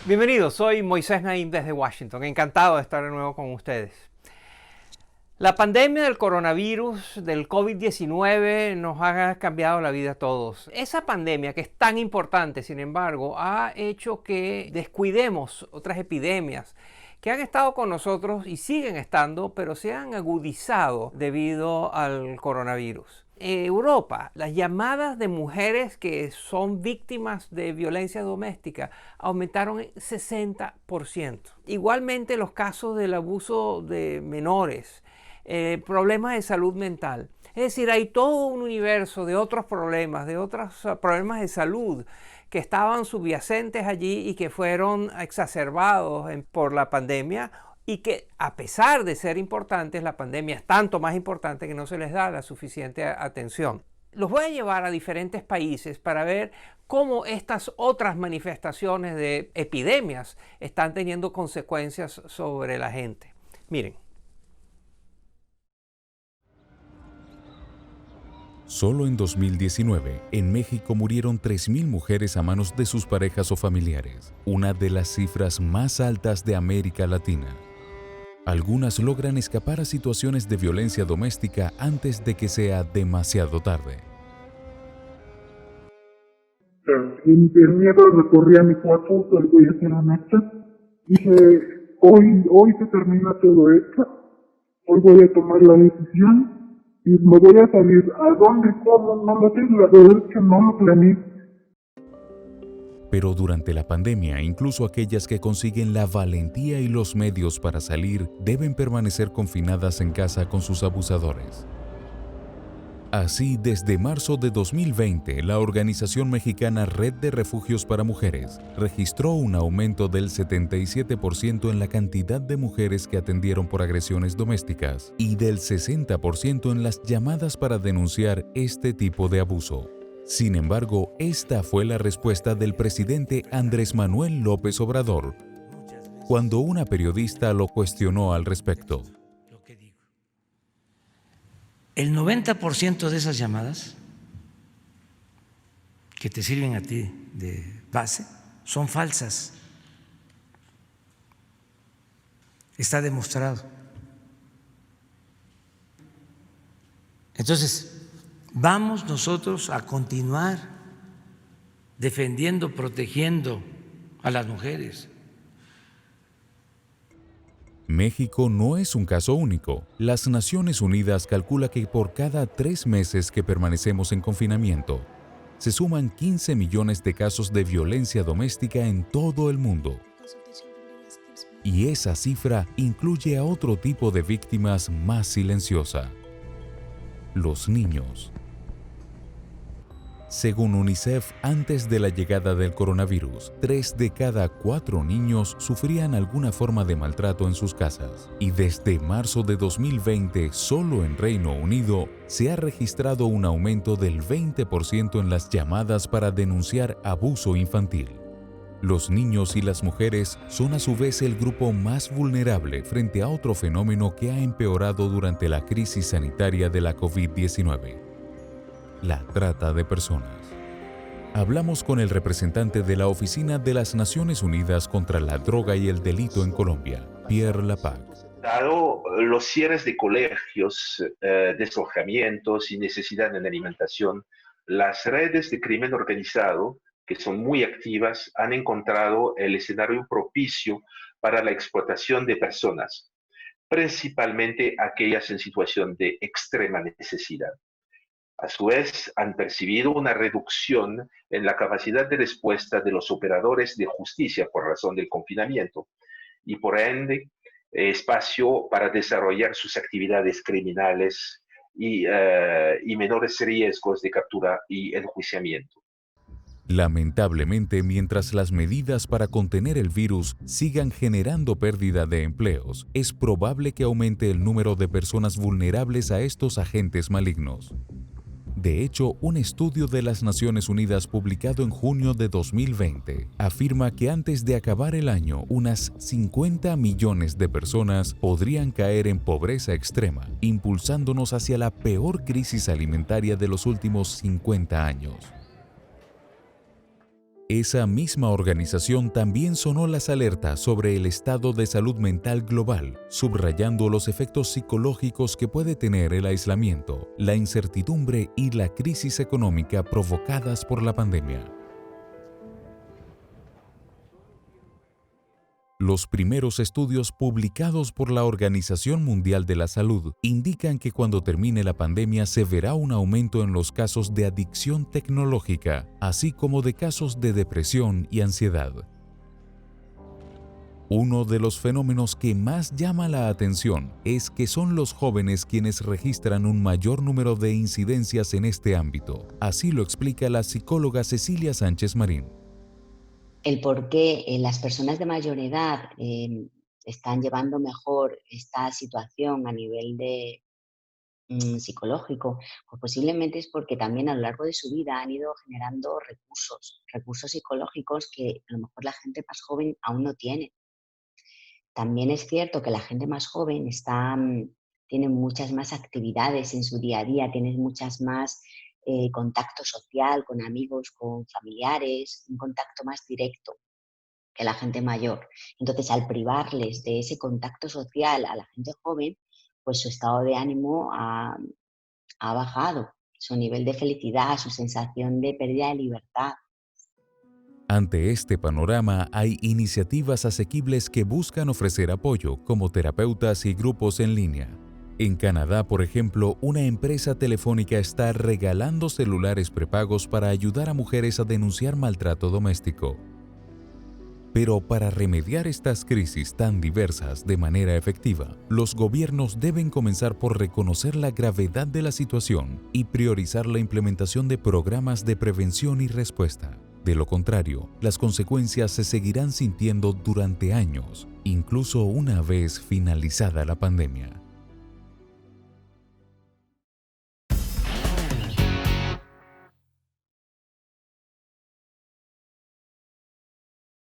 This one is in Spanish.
Bienvenidos, soy Moisés Naim desde Washington. Encantado de estar de nuevo con ustedes. La pandemia del coronavirus, del COVID-19, nos ha cambiado la vida a todos. Esa pandemia, que es tan importante, sin embargo, ha hecho que descuidemos otras epidemias que han estado con nosotros y siguen estando, pero se han agudizado debido al coronavirus. En Europa, las llamadas de mujeres que son víctimas de violencia doméstica aumentaron en 60%. Igualmente, los casos del abuso de menores, problemas de salud mental. Es decir, hay todo un universo de otros problemas, problemas de salud que estaban subyacentes allí y que fueron exacerbados por la pandemia, y que, a pesar de ser importantes, la pandemia es tanto más importante que no se les da la suficiente atención. Los voy a llevar a diferentes países para ver cómo estas otras manifestaciones de epidemias están teniendo consecuencias sobre la gente. Miren. Solo en 2019, en México murieron 3.000 mujeres a manos de sus parejas o familiares, una de las cifras más altas de América Latina. Algunas logran escapar a situaciones de violencia doméstica antes de que sea demasiado tarde. El miedo recorría mi cuerpo, pero voy a ser honesta. Dije, hoy se termina todo esto, hoy voy a tomar la decisión y me voy a salir. ¿A dónde? ¿Cómo? No lo sé, la verdad es que no lo planeé. Pero durante la pandemia, incluso aquellas que consiguen la valentía y los medios para salir deben permanecer confinadas en casa con sus abusadores. Así, desde marzo de 2020, la organización mexicana Red de Refugios para Mujeres registró un aumento del 77% en la cantidad de mujeres que atendieron por agresiones domésticas y del 60% en las llamadas para denunciar este tipo de abuso. Sin embargo, esta fue la respuesta del presidente Andrés Manuel López Obrador cuando una periodista lo cuestionó al respecto. El 90% de esas llamadas que te sirven a ti de base son falsas. Está demostrado. Entonces, vamos nosotros a continuar defendiendo, protegiendo a las mujeres. México no es un caso único. Las Naciones Unidas calcula que por cada 3 meses que permanecemos en confinamiento, se suman 15 millones de casos de violencia doméstica en todo el mundo. Y esa cifra incluye a otro tipo de víctimas más silenciosa: los niños. Según UNICEF, antes de la llegada del coronavirus, 3 de cada 4 niños sufrían alguna forma de maltrato en sus casas. Y desde marzo de 2020, solo en Reino Unido, se ha registrado un aumento del 20% en las llamadas para denunciar abuso infantil. Los niños y las mujeres son a su vez el grupo más vulnerable frente a otro fenómeno que ha empeorado durante la crisis sanitaria de la COVID-19. La trata de personas. Hablamos con el representante de la Oficina de las Naciones Unidas contra la Droga y el Delito en Colombia, Pierre Lapac. Dado los cierres de colegios, desalojamientos y necesidad de alimentación, las redes de crimen organizado, que son muy activas, han encontrado el escenario propicio para la explotación de personas, principalmente aquellas en situación de extrema necesidad. A su vez, han percibido una reducción en la capacidad de respuesta de los operadores de justicia por razón del confinamiento y, por ende, espacio para desarrollar sus actividades criminales y menores riesgos de captura y enjuiciamiento. Lamentablemente, mientras las medidas para contener el virus sigan generando pérdida de empleos, es probable que aumente el número de personas vulnerables a estos agentes malignos. De hecho, un estudio de las Naciones Unidas publicado en junio de 2020 afirma que antes de acabar el año, unas 50 millones de personas podrían caer en pobreza extrema, impulsándonos hacia la peor crisis alimentaria de los últimos 50 años. Esa misma organización también sonó las alertas sobre el estado de salud mental global, subrayando los efectos psicológicos que puede tener el aislamiento, la incertidumbre y la crisis económica provocadas por la pandemia. Los primeros estudios publicados por la Organización Mundial de la Salud indican que cuando termine la pandemia se verá un aumento en los casos de adicción tecnológica, así como de casos de depresión y ansiedad. Uno de los fenómenos que más llama la atención es que son los jóvenes quienes registran un mayor número de incidencias en este ámbito. Así lo explica la psicóloga Cecilia Sánchez Marín. El por qué las personas de mayor edad están llevando mejor esta situación a nivel de psicológico, pues posiblemente es porque también a lo largo de su vida han ido generando recursos psicológicos que a lo mejor la gente más joven aún no tiene. También es cierto que la gente más joven tiene muchas más actividades en su día a día, tiene muchas más contacto social con amigos, con familiares, un contacto más directo que la gente mayor. Entonces, al privarles de ese contacto social a la gente joven, pues su estado de ánimo ha bajado, su nivel de felicidad, su sensación de pérdida de libertad. Ante este panorama, hay iniciativas asequibles que buscan ofrecer apoyo, como terapeutas y grupos en línea. En Canadá, por ejemplo, una empresa telefónica está regalando celulares prepagos para ayudar a mujeres a denunciar maltrato doméstico. Pero para remediar estas crisis tan diversas de manera efectiva, los gobiernos deben comenzar por reconocer la gravedad de la situación y priorizar la implementación de programas de prevención y respuesta. De lo contrario, las consecuencias se seguirán sintiendo durante años, incluso una vez finalizada la pandemia.